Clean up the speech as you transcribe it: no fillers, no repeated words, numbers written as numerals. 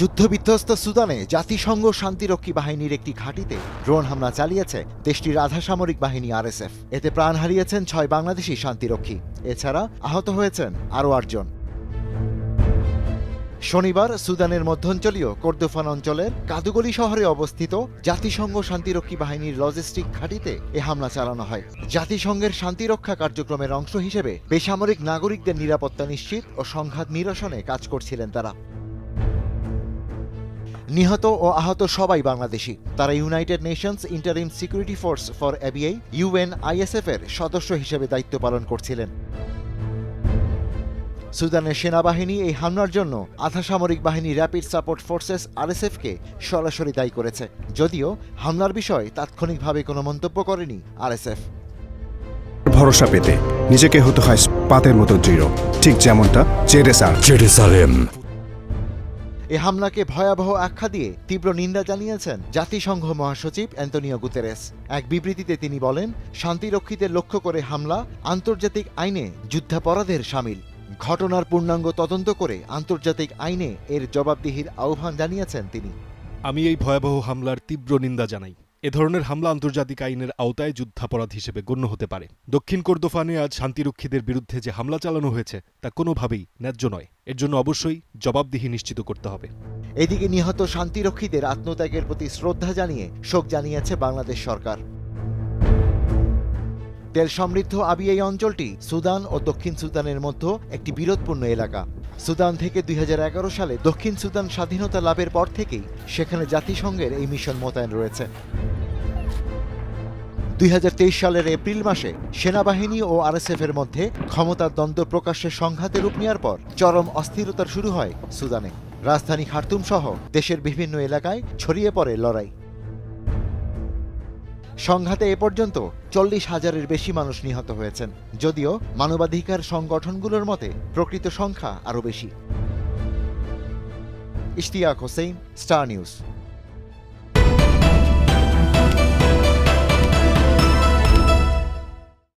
যুদ্ধবিধ্বস্ত সুদানে জাতিসংঘ শান্তিরক্ষী বাহিনীর একটি ঘাঁটিতে ড্রোন হামলা চালিয়েছে দেশটির আধা সামরিক বাহিনী আরএসএফ। এতে প্রাণ হারিয়েছেন ৬ বাংলাদেশি শান্তিরক্ষী। এছাড়া আহত হয়েছেন আরও ৮ জন। শনিবার সুদানের মধ্যাঞ্চলীয় কর্দোফান অঞ্চলের কাদুগলি শহরে অবস্থিত জাতিসংঘ শান্তিরক্ষী বাহিনীর লজিস্টিক ঘাঁটিতে এ হামলা চালানো হয়। জাতিসংঘের শান্তিরক্ষা কার্যক্রমের অংশ হিসেবে বেসামরিক নাগরিকদের নিরাপত্তা নিশ্চিত ও সংঘাত নিরসনে কাজ করছিলেন তারা। নিহত ও আহত সবাই বাংলাদেশি। তারা United Nations Interim Security Force for Abyei UNISF এর সদস্য হিসেবে দায়িত্ব পালন করছিলেন। সুদানের সেনাবাহিনী এই হামলার জন্য আধা সামরিক বাহিনী র্যাপিড সাপোর্ট ফোর্সেস আরএসএফকে সরাসরি দায়ী করেছে, যদিও হামলার বিষয়ে তাৎক্ষণিকভাবে কোনো মন্তব্য করেনি আরএসএফ। ভরসা পেতে নিজেকে হতে হয় পাতের মতো দৃঢ়, ঠিক যেমনটা জেরুসালেম। এ হামলাকে ভয়াবহ আখ্যা দিয়ে তীব্র নিন্দা জানিয়েছেন জাতিসংঘ মহাসচিব অ্যান্তোনিও গুতেরেস। এক বিবৃতিতে তিনি বলেন, শান্তিরক্ষীদের লক্ষ্য করে হামলা আন্তর্জাতিক আইনে যুদ্ধাপরাধের শামিল। ঘটনার পূর্ণাঙ্গ তদন্ত করে আন্তর্জাতিক আইনে এর জবাবদিহির আহ্বান জানিয়েছেন তিনি। আমি এই ভয়াবহ হামলার তীব্র নিন্দা জানাই। এ ধরনের হামলা আন্তর্জাতিক আইনের আওতায় যুদ্ধাপরাধ হিসেবে গণ্য হতে পারে। দক্ষিণ কর্দোফানে আজ শান্তিরক্ষীদের বিরুদ্ধে যে হামলা চালানো হয়েছে তা কোনোভাবেই ন্যায্য নয়। এর জন্য অবশ্যই জবাবদিহি নিশ্চিত করতে হবে। এদিকে নিহত শান্তিরক্ষীদের আত্মত্যাগের প্রতি শ্রদ্ধা জানিয়ে শোক জানিয়েছে বাংলাদেশ সরকার। তেল সমৃদ্ধ আবিয়াই অঞ্চলটি সুদান ও দক্ষিণ সুদানের মধ্যে একটি বিরোধপূর্ণ এলাকা। সুদান থেকে ২০১১ সালে দক্ষিণ সুদান স্বাধীনতা লাভের পর থেকেই সেখানে জাতিসংঘের এই মিশন মোতায়েন রয়েছে। ২০২৩ সালের এপ্রিল মাসে সেনাবাহিনী ও আরএসএফ এর মধ্যে ক্ষমতার দ্বন্দ্ব প্রকাশ্যে সংঘাতে রূপ নেওয়ার পর চরম অস্থিরতা শুরু হয় সুদানে। রাজধানী খার্তুম সহ দেশের বিভিন্ন এলাকায় ছড়িয়ে পড়ে লড়াই। সংঘাতে এ পর্যন্ত ৪০,০০০-এর বেশি মানুষ নিহত হয়েছেন, যদিও মানবাধিকার সংগঠনগুলোর মতে প্রকৃত সংখ্যা আরও বেশি। Ishtiaq Hossain, star news.